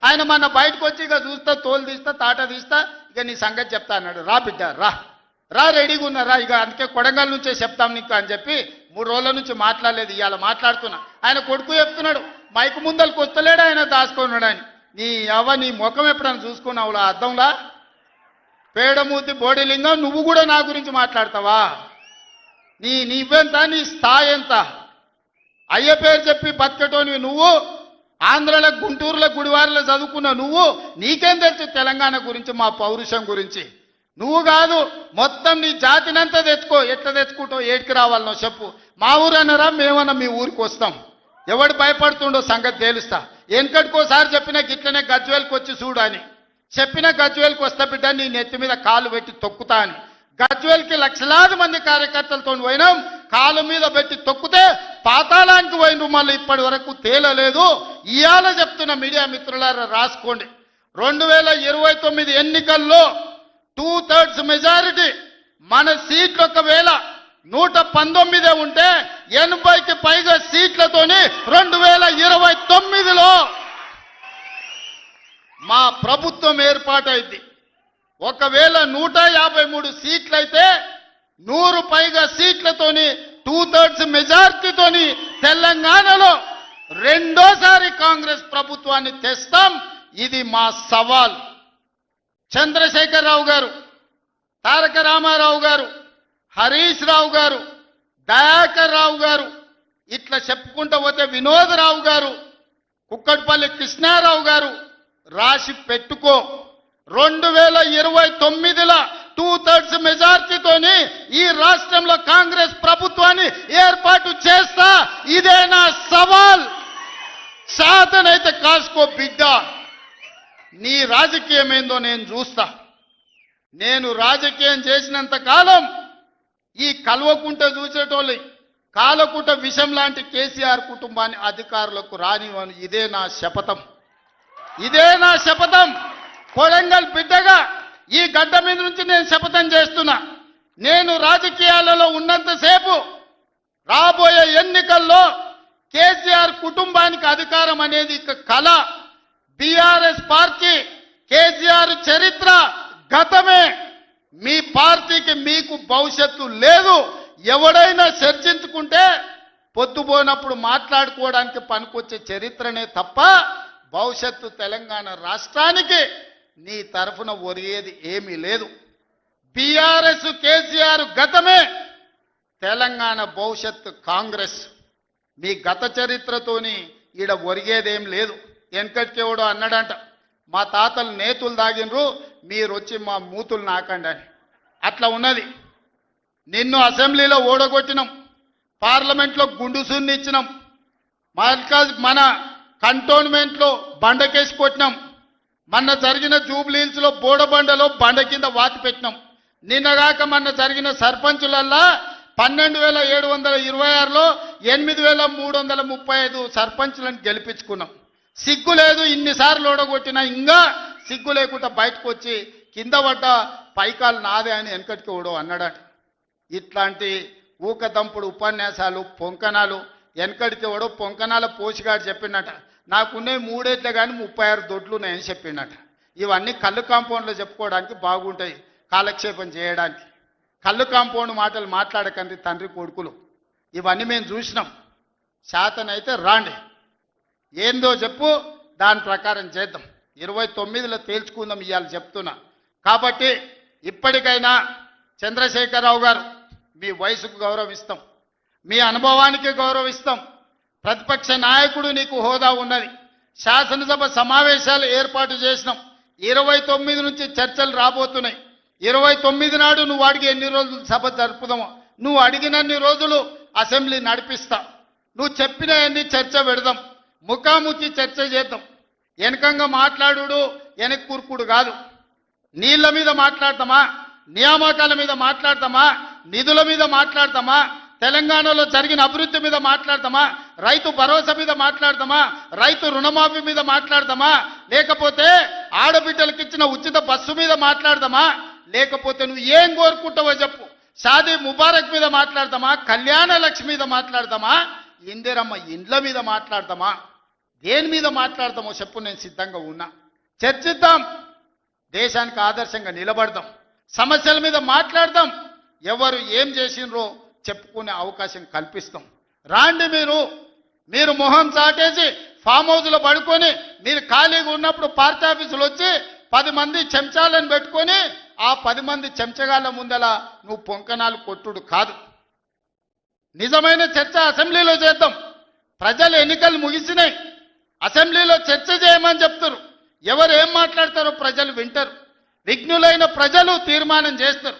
ఆయన మన బయటకు వచ్చి ఇక చూస్తా తోలు తీస్తా తాట తీస్తా ఇక నీ సంగతి చెప్తా అన్నాడు. రా బిడ్డ రా రా రెడీగా ఉన్నారా, ఇక అందుకే కొడంగల్ నుంచే చెప్తాం నీకు అని చెప్పి 3 రోజుల నుంచి మాట్లాడలేదు. ఇవాళ మాట్లాడుతున్నా. ఆయన కొడుకు చెప్తున్నాడు మైకు ముందలకు వస్తలేడు, ఆయన దాచుకున్నాడు అని. నీ ముఖం ఎప్పుడైనా చూసుకున్నావులా అద్దంలా? పేడమూతి బోడిలింగం, నువ్వు కూడా నా గురించి మాట్లాడతావా? నీవెంత, నీ స్థాయి ఎంత? అయ్య పేరు చెప్పి బతికటోనివి నువ్వు, ఆంధ్రలో గుంటూరులో గుడివారిలో చదువుకున్న నువ్వు, నీకేం తెలుసు తెలంగాణ గురించి, మా పౌరుషం గురించి? నువ్వు కాదు, మొత్తం నీ జాతినంతా తెచ్చుకో. ఎట్లా తెచ్చుకుంటావు, ఏడికి రావాలనో చెప్పు. మా ఊరు అన్నారా, మేమన్నా మీ ఊరికి వస్తాం. ఎవడు భయపడుతుండో సంగతి తేలుస్తా. వెనకటికోసారి చెప్పినా గిట్లనే గజ్వేల్కి వచ్చి చూడు అని చెప్పిన, గజ్వేల్కి వస్తా బిడ్డ నీ నెత్తి మీద కాలు పెట్టి తొక్కుతా అని. గజ్వేల్కి లక్షలాది మంది కార్యకర్తలతో పోయినాం, కాలు మీద పెట్టి తొక్కితే పాతాళానికి పోయిన మళ్ళీ ఇప్పటి వరకు తేలలేదు. ఇవాళ చెప్తున్న మీడియా మిత్రులారా రాసుకోండి, 2029 ఎన్నికల్లో 2/3 మెజారిటీ మన సీట్లు ఒకవేళ 119 ఉంటే 80కి పైగా సీట్లతోని 2029లో మా ప్రభుత్వం ఏర్పాటైంది. ఒకవేళ 153 సీట్లయితే 100 పైగా సీట్లతోని 2/3 మెజార్టీతోని తెలంగాణలో రెండోసారి కాంగ్రెస్ ప్రభుత్వాన్ని తెస్తాం. ఇది మా సవాల్. చంద్రశేఖరరావు గారు, తారక రామారావు గారు, హరీష్ రావు గారు, దయాకర్ రావు గారు, ఇట్లా చెప్పుకుంటూ పోతే వినోదరావు గారు, కుక్కట్పల్లి కృష్ణారావు గారు, రాసి పెట్టుకో. 2029లో 2/3 మెజార్టీతోని ఈ రాష్ట్రంలో కాంగ్రెస్ ప్రభుత్వాన్ని ఏర్పాటు చేస్తా. ఇదే నా సవాల్. శాతనైతే కాసుకో బిడ్డ. నీ రాజకీయం ఏందో నేను చూస్తా. నేను రాజకీయం చేసినంత కాలం ఈ కల్వకుంట చూసేటోళ్ళు కాలకుంట విషం లాంటి కేసీఆర్ కుటుంబాన్ని అధికారులకు రానివ్వను. ఇదే నా శపథం, ఇదే నా శపథం. కొడంగల్ బిడ్డగా ఈ గడ్డ మీద నుంచి నేను శపథం చేస్తున్నా. నేను రాజకీయాలలో ఉన్నంతసేపు రాబోయే ఎన్నికల్లో కేసీఆర్ కుటుంబానికి అధికారం అనేది కళ. బీఆర్ఎస్ పార్టీ కేసీఆర్ చరిత్ర గతమే. మీ పార్టీకి మీకు భవిష్యత్తు లేదు. ఎవడైనా చర్చించుకుంటే పొద్దుపోనప్పుడు మాట్లాడుకోవడానికి పనికొచ్చే చరిత్రనే తప్ప భవిష్యత్తు తెలంగాణ రాష్ట్రానికి నీ తరఫున ఒరిగేది ఏమీ లేదు. బీఆర్ఎస్ కేసీఆర్ గతమే, తెలంగాణ భవిష్యత్తు కాంగ్రెస్. మీ గత చరిత్రతోని ఈడ ఒరిగేదేం లేదు. వెనకటికెవడో అన్నాడంట, మా తాతలు నేతులు దాగినరు, మీరు వచ్చి మా మూతులు నాకండి అని. అట్లా ఉన్నది. నిన్ను అసెంబ్లీలో ఓడగొట్టినాం, పార్లమెంట్లో గుండు సున్ని ఇచ్చినాం, మన కంటోన్మెంట్లో బండకేసి కొట్టినాం, మొన్న జరిగిన జూబ్లీహిల్స్లో బోడబండలో బండ కింద వాతి పెట్టినాం. నిన్నగాక మొన్న జరిగిన సర్పంచులల్లా 12,726లో 8,335 సర్పంచులను గెలిపించుకున్నాం. సిగ్గు లేదు, ఇన్నిసార్లు ఓడగొట్టినా ఇంకా సిగ్గు లేకుండా బయటకు వచ్చి కింద పడ్డ పైకాలు నాదే అని వెనకటికి ఓడో అన్నాడట. ఇట్లాంటి ఊకదంపుడు ఉపన్యాసాలు పొంకనాలు వెనకడికి ఓడో పొంకనాల పోషిగాడు చెప్పినట. నాకున్నే 3 ఏట్లే కానీ 36 దొడ్లు ఉన్నాయని చెప్పిండట. ఇవన్నీ కళ్ళు కాంపౌండ్లో చెప్పుకోవడానికి బాగుంటాయి, కాలక్షేపం చేయడానికి. కళ్ళు కాంపౌండ్ మాటలు మాట్లాడకండి తండ్రి కొడుకులు. ఇవన్నీ మేము చూసినాం. శాతనైతే రాండి, ఏందో చెప్పు, దాని ప్రకారం చేద్దాం. 29లో తేల్చుకుందాం ఇవాళ చెప్తున్నా. కాబట్టి ఇప్పటికైనా చంద్రశేఖరరావు గారు, మీ వయసుకు గౌరవిస్తాం, మీ అనుభవానికి గౌరవిస్తాం. ప్రతిపక్ష నాయకుడు నీకు హోదా ఉన్నది. శాసనసభ సమావేశాలు ఏర్పాటు చేసినాం. 29 నుంచి చర్చలు రాబోతున్నాయి. 29 నాడు నువ్వు అడిగి ఎన్ని రోజులు సభ జరుపుదామో, నువ్వు అడిగినన్ని రోజులు అసెంబ్లీ నడిపిస్తా. నువ్వు చెప్పిన అన్ని చర్చ పెడదాం, ముఖాముఖి చర్చ చేద్దాం. వెనకంగా మాట్లాడు వెనక్కి కూర్కుడు కాదు. నీళ్ల మీద మాట్లాడతామా, నియామకాల మీద మాట్లాడతామా, నిధుల మీద మాట్లాడతామా, తెలంగాణలో జరిగిన అభివృద్ధి మీద మాట్లాడతామా, రైతు భరోసా మీద మాట్లాడతామా, రైతు రుణమాఫీ మీద మాట్లాడతామా, లేకపోతే ఆడబిడ్డలకు ఇచ్చిన ఉచిత బస్సు మీద మాట్లాడతామా, లేకపోతే నువ్వు ఏం కోరుకుంటావో చెప్పు, షాదీ ముబారక్ మీద మాట్లాడతామా, కళ్యాణ లక్ష్మి మీద మాట్లాడతామా, ఇందిరమ్మ ఇండ్ల మీద మాట్లాడతామా? దేని మీద మాట్లాడదామో చెప్పు, నేను సిద్ధంగా ఉన్నా. చర్చిద్దాం, దేశానికి ఆదర్శంగా నిలబడదాం, సమస్యల మీద మాట్లాడదాం, ఎవరు ఏం చేసినరో చెప్పుకునే అవకాశం కల్పిస్తాం. రాండి, మీరు మొహం చాటేసి ఫామ్ హౌస్లో పడుకొని మీరు ఖాళీగా ఉన్నప్పుడు పార్టీ ఆఫీసులు వచ్చి 10 మంది చెంచాలను పెట్టుకొని ఆ 10 మంది చెంచగాళ్ళ ముందల నువ్వు పొంకనాలు కొట్టుడు కాదు. నిజమైన చర్చ అసెంబ్లీలో చేద్దాం. ప్రజలు ఎన్నికలు ముగిసినాయి, అసెంబ్లీలో చర్చ చేయమని చెప్తారు. ఎవరు ఏం మాట్లాడతారో ప్రజలు వింటారు. విఘ్నులైన ప్రజలు తీర్మానం చేస్తారు.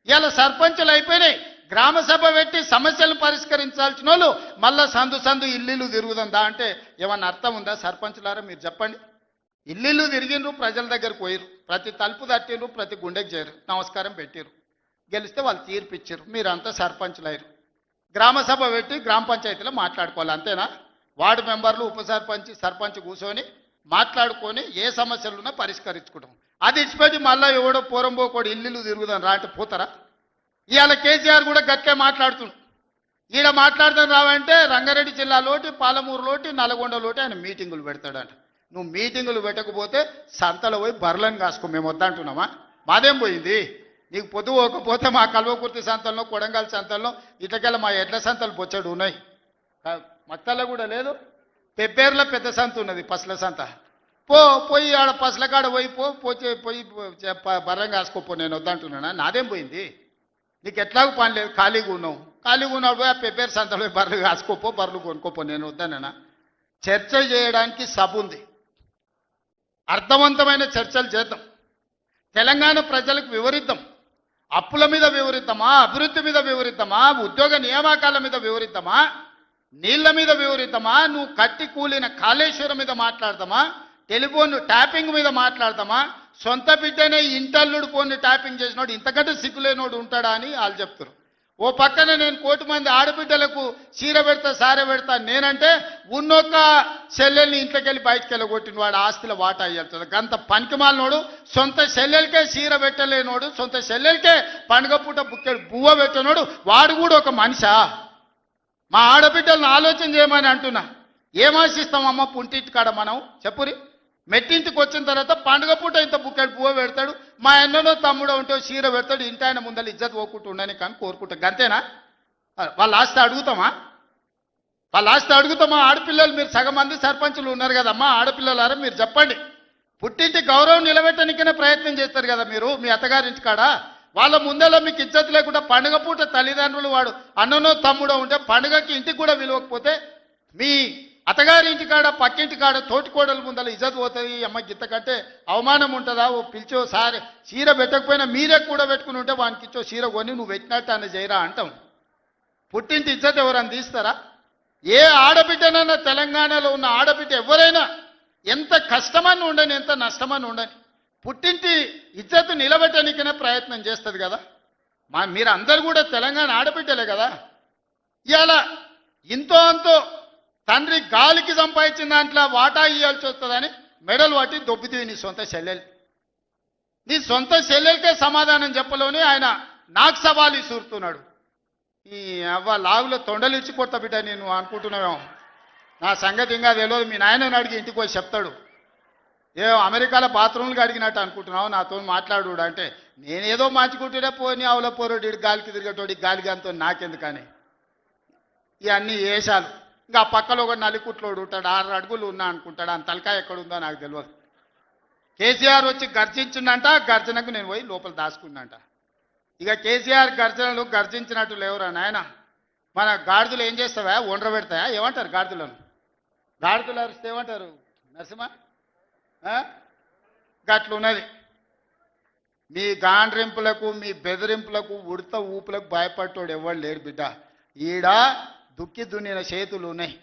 ఇలా సర్పంచులు అయిపోయినాయి, గ్రామ సభ పెట్టి సమస్యలు పరిష్కరించాల్సిన వాళ్ళు మళ్ళా సందు ఇల్లు తిరుగుతుందా అంటే ఏమన్నా అర్థం ఉందా? సర్పంచులారా మీరు చెప్పండి. ఇల్లు తిరిగినరు, ప్రజల దగ్గరకు పోయిరు, ప్రతి తలుపు తట్టిరు, ప్రతి గుండెకి చేరు, నమస్కారం పెట్టిరు, గెలిస్తే వాళ్ళు తీర్పిచ్చారు, మీరంతా సర్పంచులు అయ్యారు. గ్రామ సభ పెట్టి గ్రామ పంచాయతీలో మాట్లాడుకోవాలి, అంతేనా? వార్డు మెంబర్లు, ఉప సర్పంచ్, సర్పంచ్ కూర్చొని మాట్లాడుకొని ఏ సమస్యలున్నా పరిష్కరించుకుంటాం. అది ఇచ్చిపెట్టి మళ్ళీ ఎవడో పోరంబోకోడు ఇల్లు తిరుగుదాం రా అంటే పోతారా? ఇవాళ కేసీఆర్ కూడా గట్టే మాట్లాడుతున్నాడు. ఈడ మాట్లాడదాం రావంటే రంగారెడ్డి జిల్లాలోటి, పాలమూరులోటి, నల్గొండలోటి ఆయన మీటింగులు పెడతాడంట. నువ్వు మీటింగులు పెట్టకపోతే సంతలో పోయి బర్లను కాసుకో, మేము వద్దంటున్నామా? మాదేం పోయింది? నీకు పొద్దు పోకపోతే మా కల్వకుర్తి సంతల్లో, కొడంగల్ సంతల్లో, ఇటకెళ్ళ మా ఎడ్ల సంతలు బొచ్చడు ఉన్నాయి. మత్తల్లో కూడా లేదు. పెబ్బేర్ల పెద్ద సంత ఉన్నది, పసల సంత. పోయి ఆడ పసల కాడ పోయి బర్రం కాసుకోపో, నేను వద్దంటున్నానా? నాదేం పోయింది? నీకు ఎట్లాగూ పని లేదు, ఖాళీగా ఉన్నావు. ఖాళీగా ఉన్నాడు పోయి ఆ పెబ్బేరు సంతలో బర్రెలు కాసుకోపో, బర్రెలు కొనుక్కోపో, నేను వద్దానన్నా? చర్చ చేయడానికి సభ ఉంది, అర్థవంతమైన చర్చలు చేద్దాం, తెలంగాణ ప్రజలకు వివరిద్దాం. అప్పుల మీద వివరిద్దామా, అభివృద్ధి మీద వివరిద్దామా, ఉద్యోగ నియామకాల మీద వివరిద్దామా, నీళ్ల మీద వివరిద్దామా, నువ్వు కట్టి కూలిన కాళేశ్వరం మీద మాట్లాడదామా, టెలిఫోన్ ట్యాపింగ్ మీద మాట్లాడదామా, సొంత బిడ్డనే ఇంటల్లుడు ఫోన్ ట్యాపింగ్ చేసినోడు ఇంతకంటే సిగ్గులేనోడు ఉంటాడా అని వాళ్ళు చెప్తారు. ఓ పక్కన నేను 1 కోటి మంది ఆడబిడ్డలకు చీర పెడతా, సారె పెడతా నేనంటే ఉన్నొక్క చెల్లెల్ని ఇంట్లోకి వెళ్ళి బయటకు వెళ్ళగొట్టిన వాడు ఆస్తిలో వాటా అయ్యేస్తుంది. గంత పనికిమాలినోడు, సొంత చెల్లెలకే చీర పెట్టలేనోడు, సొంత చెల్లెలకే పండుగ పూట బుక్కెడు బువ్వ పెట్టినోడు, వాడు కూడా ఒక మనిషా? మా ఆడబిడ్డలను ఆలోచన చేయమని అంటున్నా. ఏం ఆశిస్తామమ్మ పుంటింటి కాడ మనం? చెప్పురి. మెట్టింటికి వచ్చిన తర్వాత పండుగ పూట ఇంత బుక్కెడు పువ్వు పెడతాడు, మా అన్ననో తమ్ముడో ఉంటే చీర పెడతాడు, ఇంటి ఆయన ముందర ఇజ్జత్ పోకుండా ఉండని కానీ కోరుకుంటాం. గంతేనా? వాళ్ళ ఆస్తి అడుగుతామా? ఆడపిల్లలు మీరు సగం మంది సర్పంచులు ఉన్నారు కదమ్మా, ఆడపిల్లలారా మీరు చెప్పండి. పుట్టింటి గౌరవం నిలబెట్టడానికనే ప్రయత్నం చేస్తారు కదా మీరు మీ అత్తగారింటి కాడ. వాళ్ళ ముందర మీకు ఇజ్జత్ లేకుండా పండుగ పూట తల్లిదండ్రులు వాడు అన్ననో తమ్ముడో ఉంటే పండుగకి ఇంటికి కూడా విలువకపోతే మీ అత్తగారి ఇంటికాడ, పక్కింటి కాడ, తోటికోడల ముందర ఇజ్జత్ పోతుంది. అమ్మ గిత్త కంటే అవమానం ఉంటుందా? ఓ పిలిచో సారి చీర పెట్టకపోయినా మీరే కూడా పెట్టుకుని ఉంటే వానికి ఇచ్చో చీర కొని నువ్వు పెట్టినట్టు అని చేయరా అంటాం. పుట్టింటి ఇజ్జత్ ఎవరని తీస్తారా? ఏ ఆడబిడ్డనైనా, తెలంగాణలో ఉన్న ఆడబిడ్డ ఎవరైనా ఎంత కష్టమని ఉండని, ఎంత నష్టమని ఉండని, పుట్టింటి ఇజ్జత్ నిలబెట్టడానికైనా ప్రయత్నం చేస్తుంది కదా. మీరు అందరు కూడా తెలంగాణ ఆడబిడ్డలే కదా. ఇవాళ ఇంతో అంతో తండ్రి గాలికి సంపాదించిన దాంట్లో వాటా ఇవ్వాల్సి వస్తుందని మెడలు పట్టి దొబ్బితీవి నీ సొంత చెల్లెలు. నీ సొంత చెల్లెలకే సమాధానం చెప్పలోని ఆయన నాకు సవాలు ఇసురుతున్నాడు. ఈ అవ్వ లాగులో తొండలు ఇచ్చి కొత్త బిడ్డ నేను అనుకుంటున్నావేమో. నా సంగతి ఇంకా తెలియదు, మీ నాయనని అడిగి ఇంటికి పోయి చెప్తాడు. అమెరికాలో బాత్రూమ్లు అడిగినట్టు అనుకుంటున్నావు, నాతో మాట్లాడు అంటే నేనేదో మంచుకుంటుడే పోని ఆవుల పోరోడి గాలికి తిరిగేటోడి గాలిగాంతో నాకెందుకని ఇవన్నీ వేషాలు. ఇంకా పక్కలో ఒక నలికుట్లోడు ఉంటాడు, 6 అడుగులు ఉన్నా అనుకుంటాడు, అంత తలకాయ ఎక్కడుందో నాకు తెలియదు. కేసీఆర్ వచ్చి గర్జించిందంట, గర్జనకు నేను పోయి లోపల దాచుకున్నంట. ఇక కేసీఆర్ గర్జనలు గర్జించినట్టు లేవురా నాయన. మన గాడిదలు ఏం చేస్తావా? ఒండ్ర పెడతాయా? ఏమంటారు గాడిదలను? గాడిదలు అరిస్తే ఏమంటారు నరసింహ? గట్లున్నది. మీ గాండ్రింపులకు, మీ బెదిరింపులకు, ఉడత ఊపులకు భయపడ్డాడు ఎవరు లేరు బిడ్డ. ఈడ దుక్కి దున్నిన చేతులు ఉన్నాయి.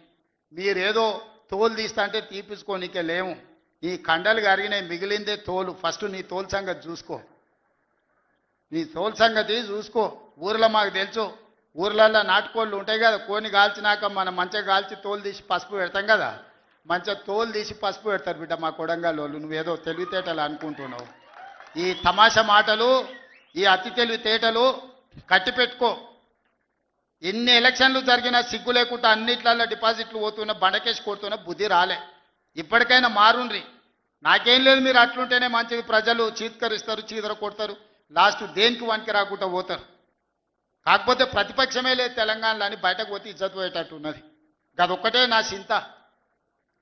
మీరేదో తోలు తీస్తా అంటే తీపించుకోనికే లేము. ఈ కండలు కరిగినాయి, మిగిలిందే తోలు. ఫస్ట్ నీ తోలు సంగతి చూసుకో, నీ తోలు సంగతి చూసుకో. ఊర్లో మాకు తెలుసు, ఊర్లలో నాటుకోళ్ళు ఉంటాయి కదా, కోని కాల్చినాక మనం మంచిగా కాల్చి తోలు తీసి పసుపు పెడతాం కదా, మంచిగా తోలు తీసి పసుపు పెడతారు బిడ్డ మా కొడంగల్ వాళ్ళు. నువ్వేదో తెలివితేటలు అనుకుంటున్నావు. ఈ తమాషా మాటలు, ఈ అతి తెలివితేటలు కట్టిపెట్టుకో. ఎన్ని ఎలక్షన్లు జరిగినా సిగ్గు లేకుండా అన్నిట్లలో డిపాజిట్లు పోతున్నా, బండకేసి కొడుతున్నా, బుద్ధి రాలే. ఇప్పటికైనా మారుండ్రి. నాకేం లేదు, మీరు అట్లుంటేనే మంచిది. ప్రజలు చీత్కరిస్తారు, చీదర కొడతారు, లాస్ట్ దేనికి వనికి రాకుండా పోతారు. కాకపోతే ప్రతిపక్షమే లేదు తెలంగాణలో అని బయటకు పోతే ఇజ్జత్ పోయేటట్టు ఉన్నది. అదొక్కటే నా చింత.